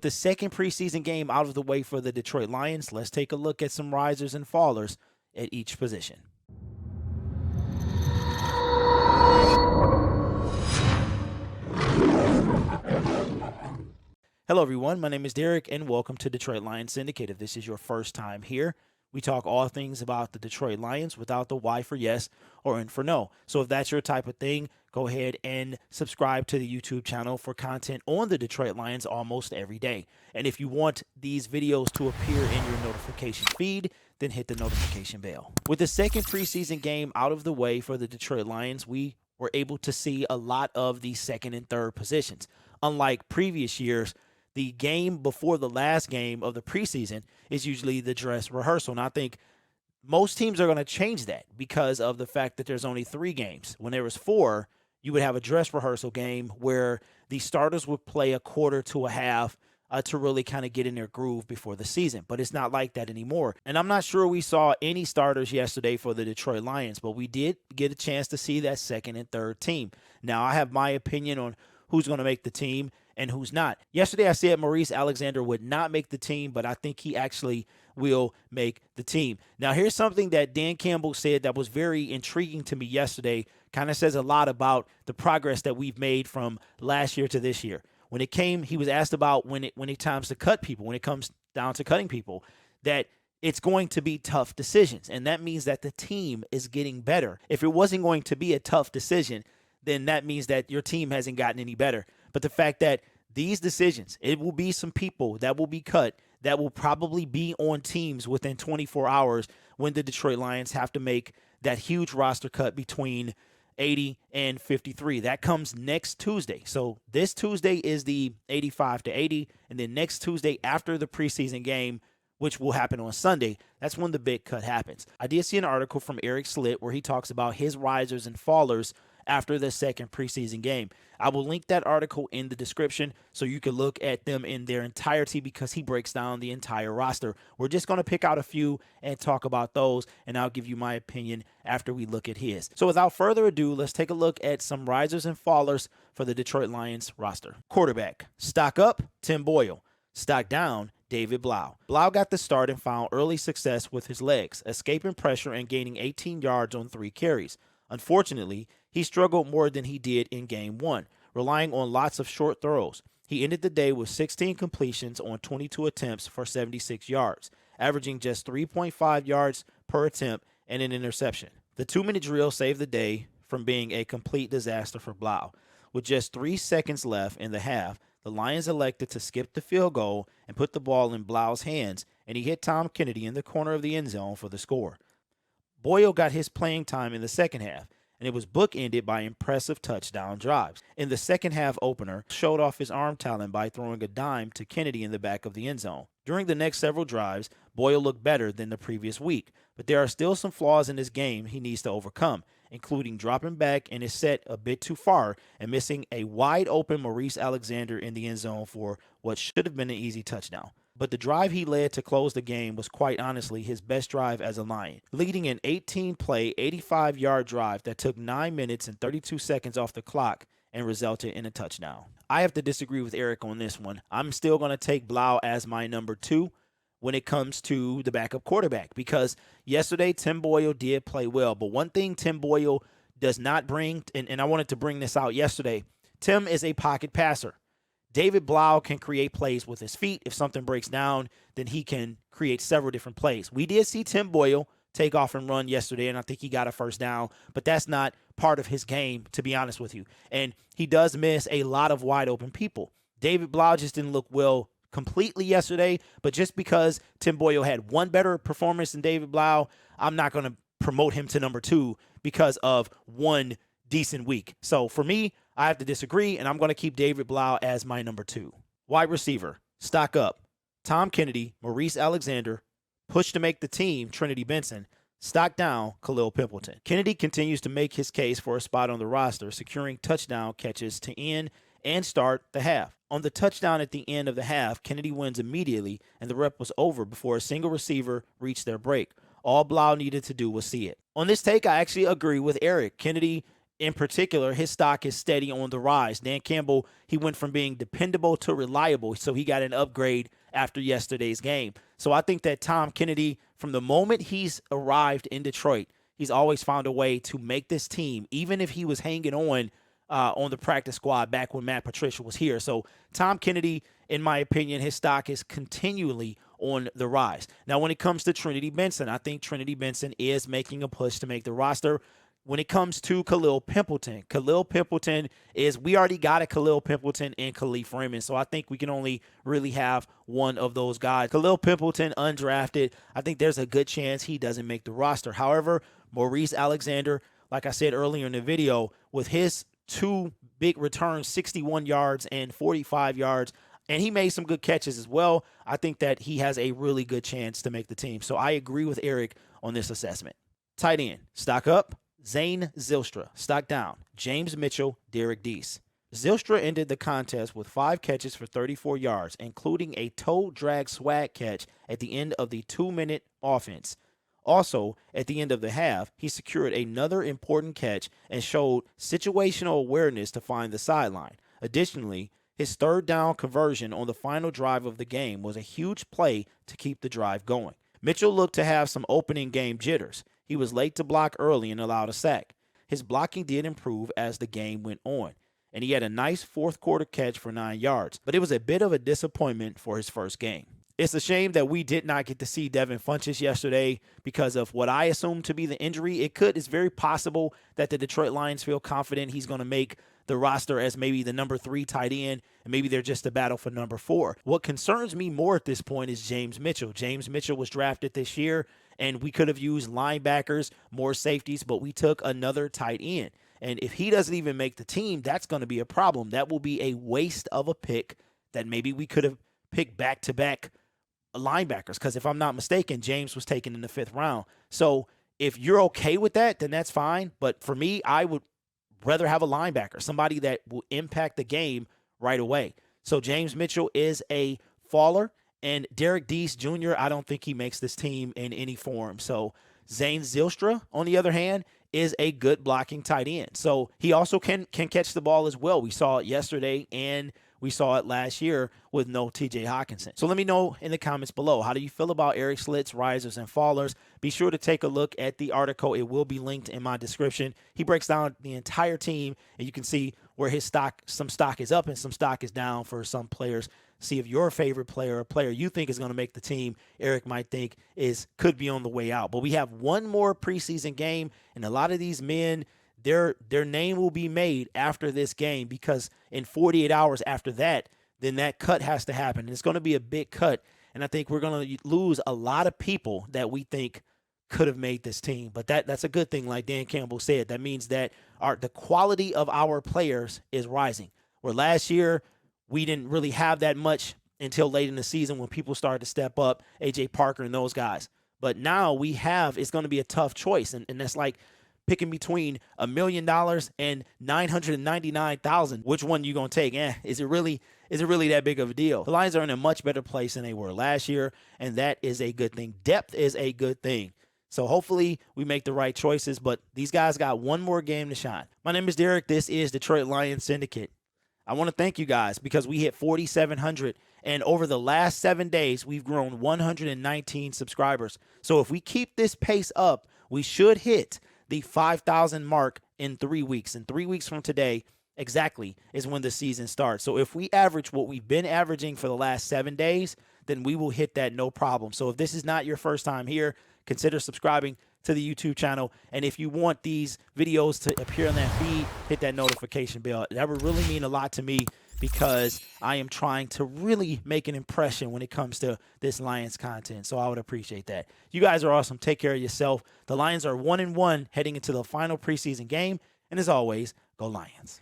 the second preseason game out of the way for the Detroit Lions, let's take a look at some risers and fallers at each position. Hello everyone, my name is Derek and welcome to Detroit Lions Syndicate. If this is your first time here, we talk all things about the Detroit Lions without the Y for yes or N for no. So if that's your type of thing, go ahead and subscribe to the YouTube channel for content on the Detroit Lions almost every day. And if you want these videos to appear in your notification feed, then hit the notification bell. With the second preseason game out of the way for the Detroit Lions, we were able to see a lot of the second and third positions. Unlike previous years, the game before the last game of the preseason is usually the dress rehearsal. And I think most teams are going to change that because of the fact that there's only 3 games. When there was 4, you would have a dress rehearsal game where the starters would play a quarter to a half to really kind of get in their groove before the season. But it's not like that anymore. And I'm not sure we saw any starters yesterday for the Detroit Lions, but we did get a chance to see that second and third team. Now, I have my opinion on who's going to make the team and who's not. Yesterday, I said Maurice Alexander would not make the team, but I think he actually will make the team. Now, here's something that Dan Campbell said that was very intriguing to me yesterday. Kind of says a lot about the progress that we've made from last year to this year. When it came, he was asked about when it comes to cut people, when it comes down to cutting people, that it's going to be tough decisions. And that means that the team is getting better. If it wasn't going to be a tough decision, then that means that your team hasn't gotten any better. But the fact that these decisions, it will be some people that will be cut that will probably be on teams within 24 hours when the Detroit Lions have to make that huge roster cut between 80 and 53. That comes next Tuesday. So this Tuesday is the 85 to 80. And then next Tuesday after the preseason game, which will happen on Sunday, that's when the big cut happens. I did see an article from Eric Slitt where he talks about his risers and fallers after the second preseason game. I will link that article in the description so you can look at them in their entirety because he breaks down the entire roster. We're just going to pick out a few and talk about those, and I'll give you my opinion after we look at his. So without further ado, let's take a look at some risers and fallers for the Detroit Lions roster. Quarterback, stock up, Tim Boyle. Stock down, David Blau. Blau got the start and found early success with his legs, escaping pressure and gaining 18 yards on 3 carries. Unfortunately, he struggled more than he did in Game 1, relying on lots of short throws. He ended the day with 16 completions on 22 attempts for 76 yards, averaging just 3.5 yards per attempt and an interception. The 2-minute drill saved the day from being a complete disaster for Blau. With just 3 seconds left in the half, the Lions elected to skip the field goal and put the ball in Blau's hands, and he hit Tom Kennedy in the corner of the end zone for the score. Boyle got his playing time in the second half, and it was bookended by impressive touchdown drives. In the second half opener, showed off his arm talent by throwing a dime to Kennedy in the back of the end zone. During the next several drives, Boyle looked better than the previous week, but there are still some flaws in his game he needs to overcome, including dropping back in his set a bit too far and missing a wide-open Maurice Alexander in the end zone for what should have been an easy touchdown. But the drive he led to close the game was quite honestly his best drive as a Lion, leading an 18-play, 85-yard drive that took 9 minutes and 32 seconds off the clock and resulted in a touchdown. I have to disagree with Eric on this one. I'm still going to take Blau as my number 2 when it comes to the backup quarterback because yesterday Tim Boyle did play well. But one thing Tim Boyle does not bring, and I wanted to bring this out yesterday, Tim is a pocket passer. David Blau can create plays with his feet. If something breaks down, then he can create several different plays. We did see Tim Boyle take off and run yesterday, and I think he got a first down, but that's not part of his game, to be honest with you. And he does miss a lot of wide open people. David Blau just didn't look well completely yesterday, but just because Tim Boyle had one better performance than David Blau, I'm not going to promote him to number 2 because of one decent week. So for me, I have to disagree, and I'm going to keep David Blau as my number 2. Wide receiver, stock up, Tom Kennedy, Maurice Alexander, push to make the team, Trinity Benson, stock down, Khalil Pimpleton. Kennedy continues to make his case for a spot on the roster, securing touchdown catches to end and start the half. On the touchdown at the end of the half, Kennedy wins immediately, and the rep was over before a single receiver reached their break. All Blau needed to do was see it. On this take, I actually agree with Eric. Kennedy in particular, his stock is steady on the rise. Dan Campbell, he went from being dependable to reliable, so he got an upgrade after yesterday's game. So I think that Tom Kennedy, from the moment he's arrived in Detroit, he's always found a way to make this team, even if he was hanging on the practice squad back when Matt Patricia was here. So Tom Kennedy, in my opinion, his stock is continually on the rise. Now, when it comes to Trinity Benson, I think Trinity Benson is making a push to make the roster. When it comes to Khalil Pimpleton is, we already got a Khalil Pimpleton and Khalif Raymond, so I think we can only really have one of those guys. Khalil Pimpleton, undrafted, I think there's a good chance he doesn't make the roster. However, Maurice Alexander, like I said earlier in the video, with his 2 big returns, 61 yards and 45 yards, and he made some good catches as well, I think that he has a really good chance to make the team. So I agree with Eric on this assessment. Tight end, stock up, Zane Zylstra. Stock down, James Mitchell, Derek Deese. Zylstra ended the contest with 5 catches for 34 yards, including a toe drag swag catch at the end of the 2-minute offense. Also, at the end of the half, he secured another important catch and showed situational awareness to find the sideline. Additionally, his 3rd down conversion on the final drive of the game was a huge play to keep the drive going. Mitchell looked to have some opening game jitters. He was late to block early and allowed a sack. His blocking did improve as the game went on, and he had a nice 4th quarter catch for 9 yards, but it was a bit of a disappointment for his first game. It's a shame that we did not get to see Devin Funchess yesterday because of what I assume to be the injury. It's very possible that the Detroit Lions feel confident he's going to make the roster as maybe the number 3 tight end, and maybe they're just a battle for number 4. What concerns me more at this point is James Mitchell. James Mitchell was drafted this year, and we could have used linebackers, more safeties, but we took another tight end. And if he doesn't even make the team, that's going to be a problem. That will be a waste of a pick that maybe we could have picked back-to-back linebackers, because if I'm not mistaken, James was taken in the 5th round. So if you're okay with that, then that's fine. But for me, I would rather have a linebacker, somebody that will impact the game right away. So James Mitchell is a faller, and Derek Deese Jr., I don't think he makes this team in any form. So Zane Zylstra, on the other hand, is a good blocking tight end. So he also can catch the ball as well. We saw it yesterday, and we saw it last year with no TJ Hawkinson. So let me know in the comments below, how do you feel about Eric Slitt's risers and fallers? Be sure to take a look at the article. It will be linked in my description. He breaks down the entire team, and you can see where his stock, some stock is up and some stock is down for some players. See if your favorite player, a player you think is going to make the team, Eric might think could be on the way out. But we have one more preseason game, and a lot of these men, their name will be made after this game, because in 48 hours after that, then that cut has to happen. And it's going to be a big cut, and I think we're going to lose a lot of people that we think could have made this team. But that's a good thing, like Dan Campbell said. That means that the quality of our players is rising. Where last year we didn't really have that much until late in the season when people started to step up, A.J. Parker and those guys. But now it's going to be a tough choice, and that's like picking between $1 million and $999,000. Which one you gonna take? Is it really that big of a deal? The Lions are in a much better place than they were last year, and that is a good thing. Depth is a good thing. So hopefully we make the right choices, but these guys got one more game to shine. My name is Derek. This is Detroit Lions Syndicate. I want to thank you guys because we hit 4,700, and over the last 7 days, we've grown 119 subscribers. So if we keep this pace up, we should hit the 5,000 mark in 3 weeks. And 3 weeks from today, exactly, is when the season starts. So if we average what we've been averaging for the last 7 days, then we will hit that no problem. So if this is not your first time here, consider subscribing to the YouTube channel. And if you want these videos to appear on that feed, hit that notification bell. That would really mean a lot to me, because I am trying to really make an impression when it comes to this Lions content. So I would appreciate that. You guys are awesome. Take care of yourself. The Lions are 1-1 heading into the final preseason game. And as always, go Lions.